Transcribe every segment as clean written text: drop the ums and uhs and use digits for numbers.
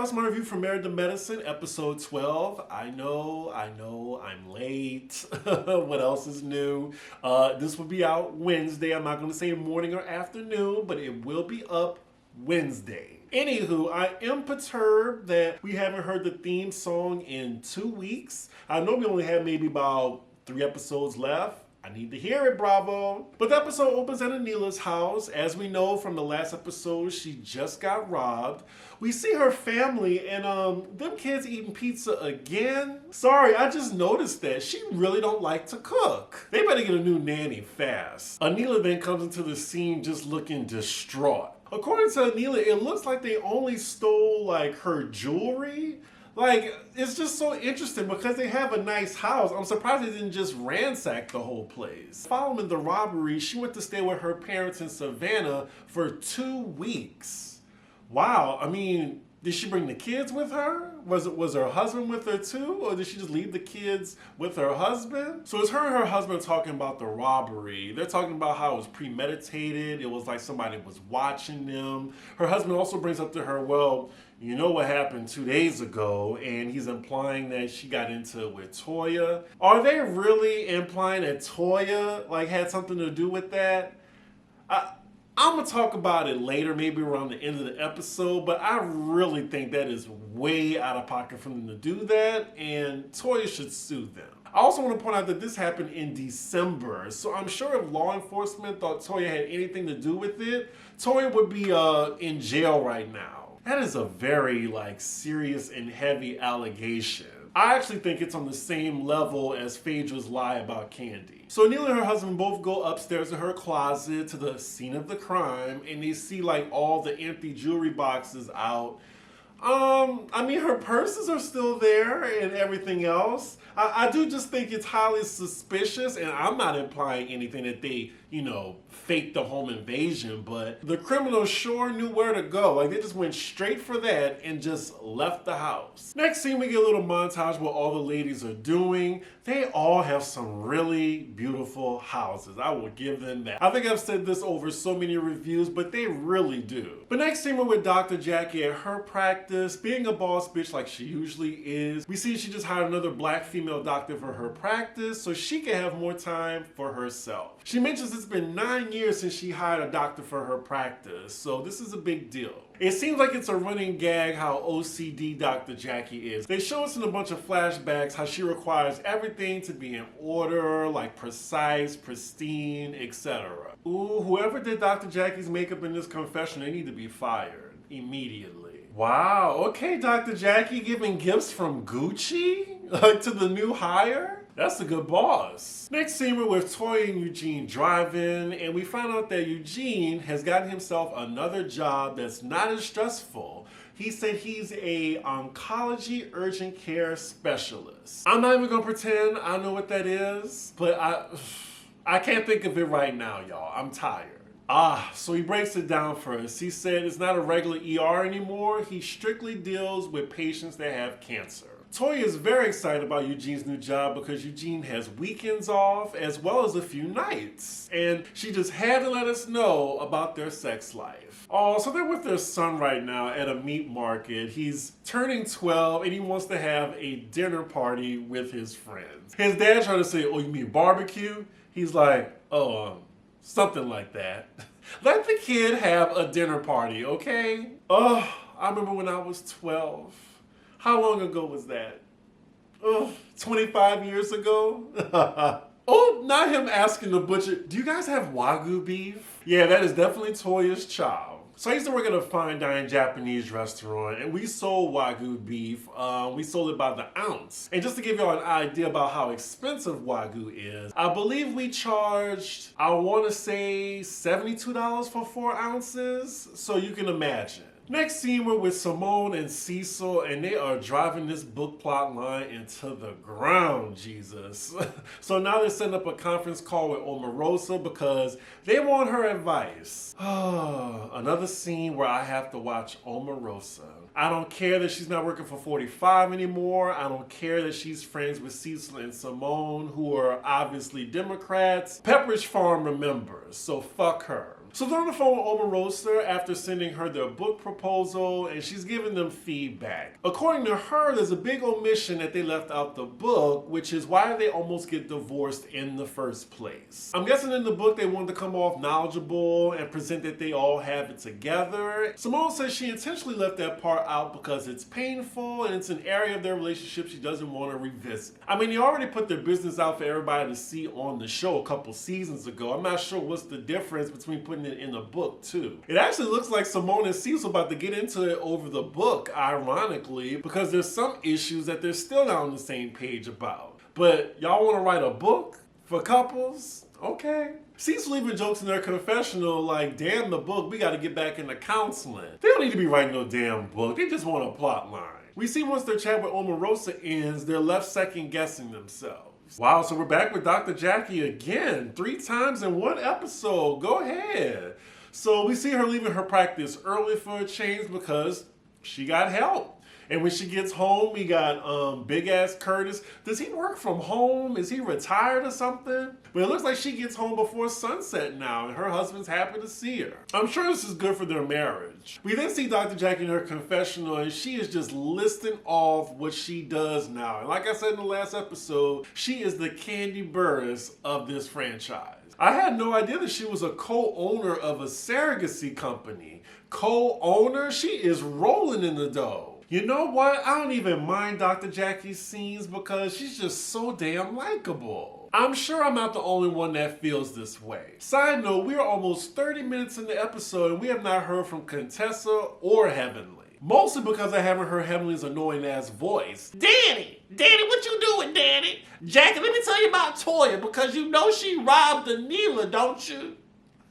y'all, it's my review for Married to Medicine, episode 12. I know, I'm late. What else is new? This will be out Wednesday. I'm not going to say morning or afternoon, but it will be up Wednesday. Anywho, I am perturbed that we haven't heard the theme song in 2 weeks. I know we only have maybe about 3 episodes left. I need to hear it, bravo. But the episode opens at Anila's house. As we know from the last episode, she just got robbed. We see her family and them kids eating pizza again. Sorry, I just noticed that. She really don't like to cook. They better get a new nanny fast. Anila then comes into the scene just looking distraught. According to Anila, it looks like they only stole like her jewelry. Like, it's just so interesting because they have a nice house. I'm surprised they didn't just ransack the whole place. Following the robbery, she went to stay with her parents in Savannah for 2 weeks. Wow, I mean, did she bring the kids with her? Was her husband with her too? Or did she just leave the kids with her husband? So it's her and her husband talking about the robbery. They're talking about how it was premeditated. It was like somebody was watching them. Her husband also brings up to her, well, you know what happened 2 days ago, and he's implying that she got into it with Toya. Are they really implying that Toya like had something to do with that? I'm gonna talk about it later, maybe around the end of the episode, but I really think that is way out of pocket for them to do that, and Toya should sue them. I also want to point out that this happened in December, so I'm sure if law enforcement thought Toya had anything to do with it, Toya would be in jail right now. That is a very serious and heavy allegation. I actually think it's on the same level as Phaedra's lie about Candy. So Anila and her husband both go upstairs to her closet to the scene of the crime, and they see all the empty jewelry boxes out. I mean, her purses are still there and everything else. I do just think it's highly suspicious, and I'm not implying anything that they, faked the home invasion, but the criminals sure knew where to go. They just went straight for that and just left the house. Next scene, we get a little montage what all the ladies are doing. They all have some really beautiful houses. I will give them that. I think I've said this over so many reviews, but they really do. But next scene, we're with Dr. Jackie at her practice, being a boss bitch like she usually is. We see she just hired another black female doctor for her practice so she can have more time for herself. She mentions it's been 9 years since she hired a doctor for her practice, so this is a big deal. It seems like it's a running gag how OCD Dr. Jackie is. They show us in a bunch of flashbacks how she requires everything to be in order, precise, pristine, etc. Ooh, whoever did Dr. Jackie's makeup in this confession, they need to be fired immediately. Wow, okay, Dr. Jackie giving gifts from Gucci? To the new hire? That's a good boss. Next scene, we're with Toya and Eugene driving, and we find out that Eugene has gotten himself another job that's not as stressful. He said he's a oncology urgent care specialist. I'm not even gonna pretend I know what that is, but I can't think of it right now, y'all. I'm tired. So he breaks it down for us. He said it's not a regular ER anymore. He strictly deals with patients that have cancer. Toya is very excited about Eugene's new job because Eugene has weekends off as well as a few nights. And she just had to let us know about their sex life. Oh, so they're with their son right now at a meat market. He's turning 12 and he wants to have a dinner party with his friends. His dad tried to say, oh, you mean barbecue? He's like, something like that. Let the kid have a dinner party, okay? Oh, I remember when I was 12. How long ago was that? 25 years ago? Oh, not him asking the butcher, do you guys have Wagyu beef? Yeah, that is definitely Toya's child. So I used to work at a fine dining Japanese restaurant, and we sold Wagyu beef. We sold it by the ounce. And just to give y'all an idea about how expensive Wagyu is, I believe we charged, I want to say $72 for 4 ounces. So you can imagine. Next scene, we're with Simone and Cecil, and they are driving this book plot line into the ground, Jesus. So now they're setting up a conference call with Omarosa because they want her advice. Another scene where I have to watch Omarosa. I don't care that she's not working for 45 anymore. I don't care that she's friends with Cecil and Simone, who are obviously Democrats. Pepperidge Farm remembers, so fuck her. So they're on the phone with Omarosa after sending her their book proposal, and she's giving them feedback. According to her, there's a big omission that they left out the book, which is why they almost get divorced in the first place. I'm guessing in the book they wanted to come off knowledgeable and present that they all have it together. Simone says she intentionally left that part out because it's painful and it's an area of their relationship she doesn't want to revisit. I mean, they already put their business out for everybody to see on the show a couple seasons ago. I'm not sure what's the difference between putting it in a book too. It actually looks like Simone and Cecil about to get into it over the book, ironically, because there's some issues that they're still not on the same page about. But y'all want to write a book for couples? Okay. Cecil even jokes in their confessional like, damn the book, we got to get back into counseling. They don't need to be writing no damn book. They just want a plot line. We see once their chat with Omarosa ends, they're left second guessing themselves. Wow, so we're back with Dr. Jackie again, 3 times in one episode. Go ahead. So we see her leaving her practice early for a change because she got help. And when she gets home, we got big ass Curtis. Does he work from home? Is he retired or something? But it looks like she gets home before sunset now, and her husband's happy to see her. I'm sure this is good for their marriage. We then see Dr. Jackie in her confessional, and she is just listing off what she does now. And like I said in the last episode, she is the Candy Burris of this franchise. I had no idea that she was a co-owner of a surrogacy company. Co-owner? She is rolling in the dough. You know what? I don't even mind Dr. Jackie's scenes because she's just so damn likable. I'm sure I'm not the only one that feels this way. Side note, we are almost 30 minutes in the episode and we have not heard from Contessa or Heavenly. Mostly because I haven't heard Heavenly's annoying ass voice. Danny, what you doing, Danny? Jackie, let me tell you about Toya because you know she robbed Anila, don't you?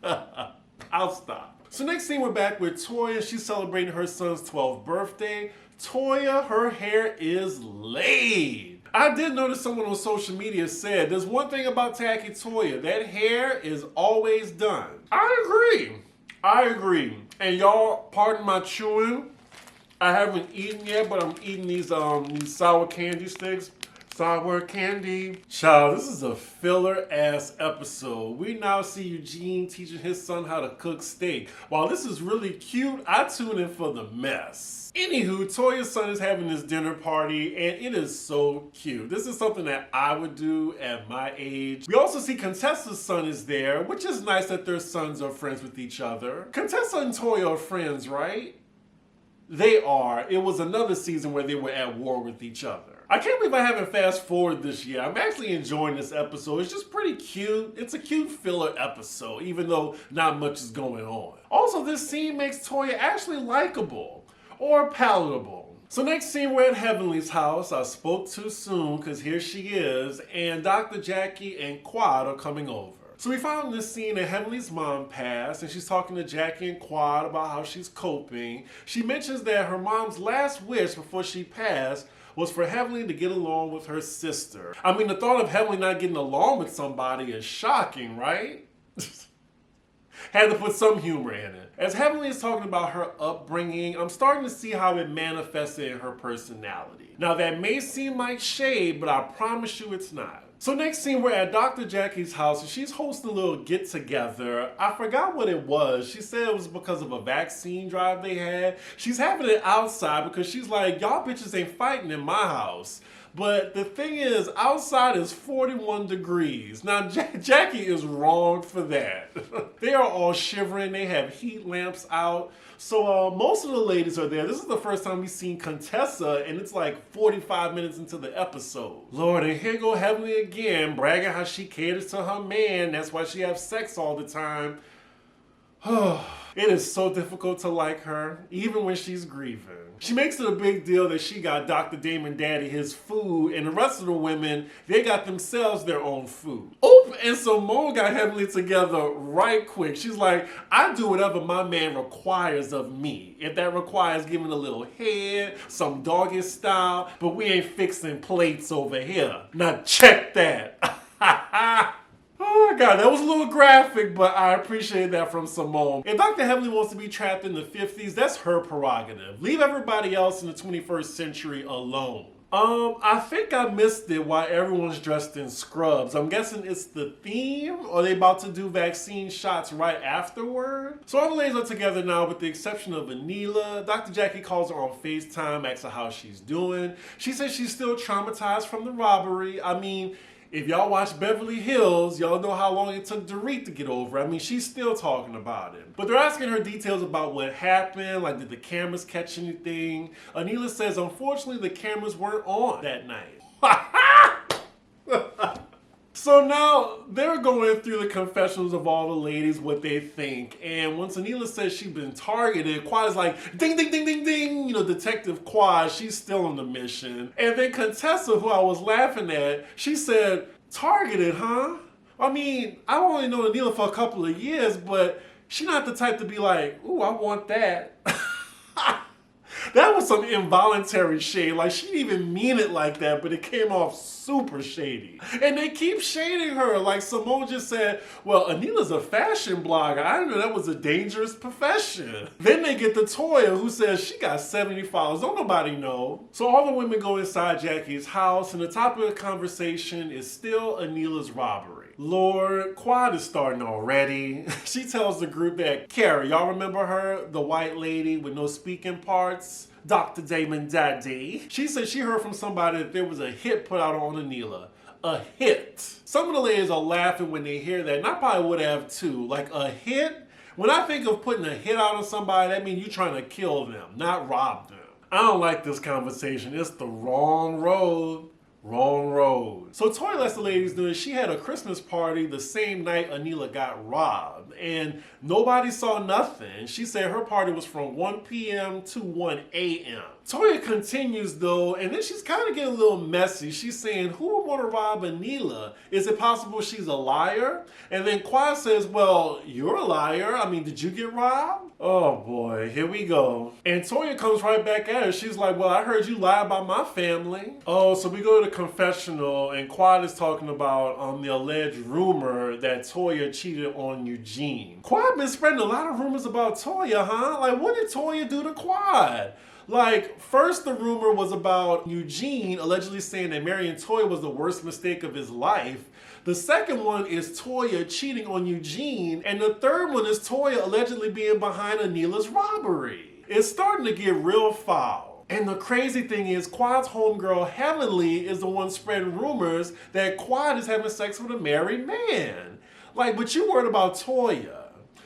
I'll stop. So next scene, we're back with Toya. She's celebrating her son's 12th birthday. Toya, her hair is laid. I did notice someone on social media said, there's one thing about Tacky Toya, that hair is always done. I agree. And y'all, pardon my chewing. I haven't eaten yet, but I'm eating these sour candy sticks. Sour candy. Child, this is a filler-ass episode. We now see Eugene teaching his son how to cook steak. While this is really cute, I tune in for the mess. Anywho, Toya's son is having this dinner party, and it is so cute. This is something that I would do at my age. We also see Contessa's son is there, which is nice that their sons are friends with each other. Contessa and Toya are friends, right? They are. It was another season where they were at war with each other. I can't believe I haven't fast forward this year. I'm actually enjoying this episode. It's just pretty cute. It's a cute filler episode, even though not much is going on. Also, this scene makes Toya actually likable or palatable. So next scene, we're at Heavenly's house. I spoke too soon because here she is, and Dr. Jackie and Quad are coming over. So we found this scene that Heavenly's mom passed, and she's talking to Jackie and Quad about how she's coping. She mentions that her mom's last wish before she passed was for Heavenly to get along with her sister. I mean, the thought of Heavenly not getting along with somebody is shocking, right? Had to put some humor in it. As Heavenly is talking about her upbringing, I'm starting to see how it manifested in her personality. Now that may seem like shade, but I promise you it's not. So next scene, we're at Dr. Jackie's house and she's hosting a little get together. I forgot what it was. She said it was because of a vaccine drive they had. She's having it outside because she's like, y'all bitches ain't fighting in my house. But the thing is, outside is 41 degrees. Now, Jackie is wrong for that. They are all shivering. They have heat lamps out. So most of the ladies are there. This is the first time we've seen Contessa, and it's like 45 minutes into the episode. Lord, and here go Heavenly again, bragging how she caters to her man. That's why she has sex all the time. It is so difficult to like her, even when she's grieving. She makes it a big deal that she got Dr. Damon Daddy his food, and the rest of the women, they got themselves their own food. Oh, and Simone got Heavenly together right quick. She's like, I do whatever my man requires of me. If that requires giving a little head, some doggy style, but we ain't fixing plates over here. Now check that. Oh God, that was a little graphic, but I appreciate that from Simone. If Dr. Heavenly wants to be trapped in the 50s, that's her prerogative. Leave everybody else in the 21st century alone. I think I missed it while everyone's dressed in scrubs. I'm guessing it's the theme, or are they about to do vaccine shots right afterward? So all the ladies are together now with the exception of Anila. Dr. Jackie calls her on FaceTime, asks her how she's doing. She says she's still traumatized from the robbery. I mean, if y'all watch Beverly Hills, y'all know how long it took Dorit to get over. I mean, she's still talking about it. But they're asking her details about what happened, like did the cameras catch anything? Anila says, unfortunately, the cameras weren't on that night. So now they're going through the confessionals of all the ladies, what they think. And once Anila says she's been targeted, Quad's like, ding, ding, ding, ding, ding. You know, Detective Quad, she's still on the mission. And then Contessa, who I was laughing at, she said, targeted, huh? I mean, I've only known Anila for a couple of years, but she's not the type to be like, ooh, I want that. That was some involuntary shade. Like, she didn't even mean it like that, but it came off super shady. And they keep shading her. Like Simone just said, well, Anila's a fashion blogger. I didn't know that was a dangerous profession. Then they get to Toya, who says she got 70 followers. Don't nobody know. So all the women go inside Jackie's house, and the topic of the conversation is still Anila's robbery. Lord, Quad is starting already. She tells the group that Carrie, y'all remember her? The white lady with no speaking parts? Dr. Damon Daddy. She said she heard from somebody that there was a hit put out on Anila. A hit. Some of the ladies are laughing when they hear that, and I probably would have too. Like a hit? When I think of putting a hit out on somebody, that means you're trying to kill them, not rob them. I don't like this conversation. It's the wrong road. Wrong road. So Toya lets the ladies know that she had a Christmas party the same night Anila got robbed, and nobody saw nothing. She said her party was from 1 p.m. to 1 a.m. Toya continues though, and then she's kind of getting a little messy. She's saying, who would want to rob Anila? Is it possible she's a liar? And then Quad says, well, you're a liar. I mean, did you get robbed? Oh boy, here we go. And Toya comes right back at her. She's like, well, I heard you lie about my family. Oh, so we go to the confessional, and Quad is talking about the alleged rumor that Toya cheated on Eugene. Quad been spreading a lot of rumors about Toya, huh? Like, what did Toya do to Quad? Like, first the rumor was about Eugene allegedly saying that marrying Toya was the worst mistake of his life. The second one is Toya cheating on Eugene. And the third one is Toya allegedly being behind Anila's robbery. It's starting to get real foul. And the crazy thing is, Quad's homegirl Heavenly is the one spreading rumors that Quad is having sex with a married man. Like, but you worried about Toya.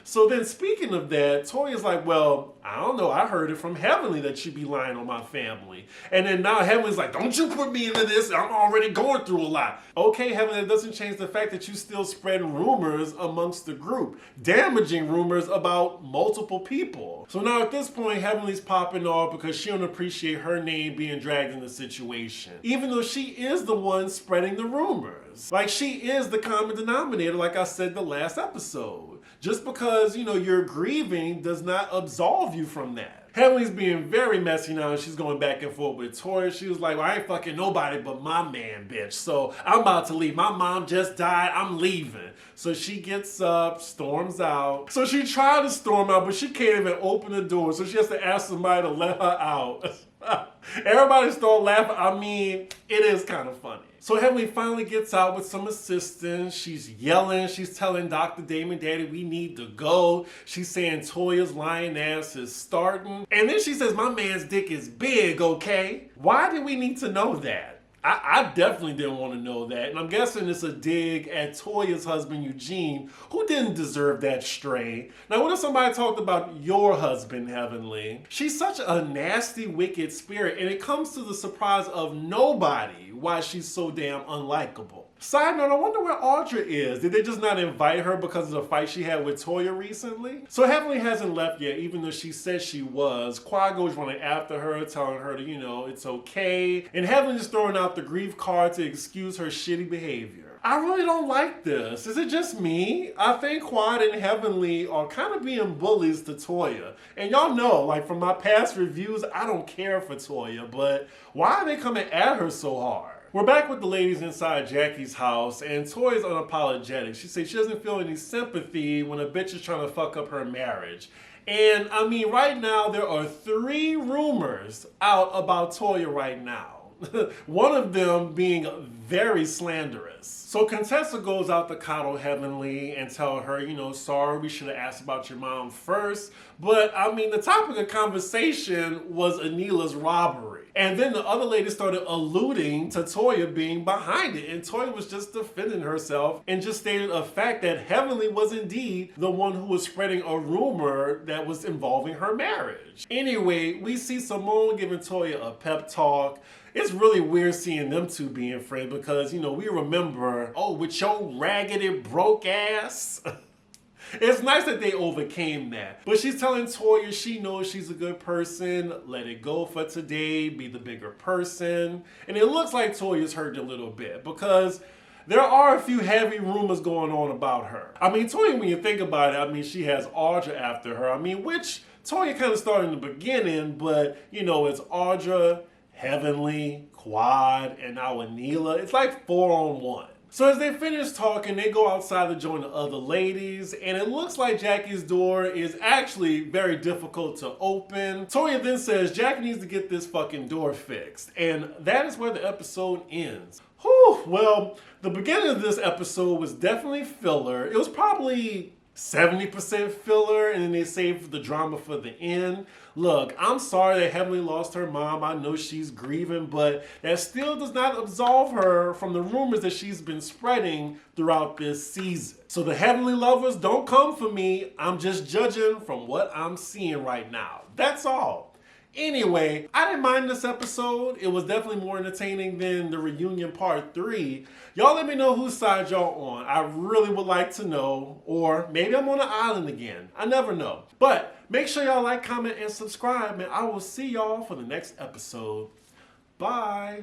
So then speaking of that, Toya's like, well, I don't know. I heard it from Heavenly that she'd be lying on my family. And then now Heavenly's like, don't you put me into this. I'm already going through a lot. Okay, Heavenly, that doesn't change the fact that you still spread rumors amongst the group. Damaging rumors about multiple people. So now at this point, Heavenly's popping off because she don't appreciate her name being dragged in the situation. Even though she is the one spreading the rumors. Like, she is the common denominator, like I said the last episode. Just because, you know, you're grieving does not absolve you from that. Heavenly's being very messy now, and she's going back and forth with Toya. She was like, well, I ain't fucking nobody but my man, bitch. So I'm about to leave. My mom just died. I'm leaving. So she gets up, storms out. So she tried to storm out, but she can't even open the door. So she has to ask somebody to let her out. Everybody started laughing. I mean, it is kind of funny. So Heavenly finally gets out with some assistance. She's yelling. She's telling Dr. Damon, Daddy, we need to go. She's saying Toya's lying ass is starting. And then she says, my man's dick is big, okay? Why do we need to know that? I definitely didn't want to know that. And I'm guessing it's a dig at Toya's husband, Eugene, who didn't deserve that stray. Now, what if somebody talked about your husband, Heavenly? She's such a nasty, wicked spirit, and it comes to the surprise of nobody why she's so damn unlikable. Side note, I wonder where Audra is. Did they just not invite her because of the fight she had with Toya recently? So Heavenly hasn't left yet, even though she said she was. Quad goes running after her, telling her to, you know, it's okay. And Heavenly is throwing out the grief card to excuse her shitty behavior. I really don't like this. Is it just me? I think Quad and Heavenly are kind of being bullies to Toya. And y'all know, like from my past reviews, I don't care for Toya, but why are they coming at her so hard? We're back with the ladies inside Jackie's house, and Toya's unapologetic. She says she doesn't feel any sympathy when a bitch is trying to fuck up her marriage. And I mean, right now, there are 3 rumors out about Toya right now. One of them being very slanderous. So Contessa goes out to coddle Heavenly and tell her, sorry, we should have asked about your mom first. But I mean, the topic of conversation was Anila's robbery. And then the other lady started alluding to Toya being behind it. And Toya was just defending herself and just stated a fact that Heavenly was indeed the one who was spreading a rumor that was involving her marriage. Anyway, we see Simone giving Toya a pep talk. It's really weird seeing them two being friends because, we remember, with your raggedy broke ass. It's nice that they overcame that. But she's telling Toya she knows she's a good person, let it go for today, be the bigger person. And it looks like Toya's hurt a little bit because there are a few heavy rumors going on about her. I mean, Toya, when you think about it, she has Audra after her. Which Toya kind of started in the beginning, but, it's Audra, Heavenly, Quad, and now Anila. It's like 4-on-1. So as they finish talking, they go outside to join the other ladies, and it looks like Jackie's door is actually very difficult to open. Toya then says Jackie needs to get this fucking door fixed, and that is where the episode ends. Whew, well, the beginning of this episode was definitely filler. It was probably 70% filler, and then they saved the drama for the end. Look, I'm sorry that Heavenly lost her mom. I know she's grieving, but that still does not absolve her from the rumors that she's been spreading throughout this season. So the Heavenly lovers, don't come for me. I'm just judging from what I'm seeing right now. That's all. Anyway, I didn't mind this episode. It was definitely more entertaining than the reunion part 3. Y'all let me know whose side y'all on. I really would like to know. Or maybe I'm on an island again. I never know. But make sure y'all like, comment, and subscribe. And I will see y'all for the next episode. Bye.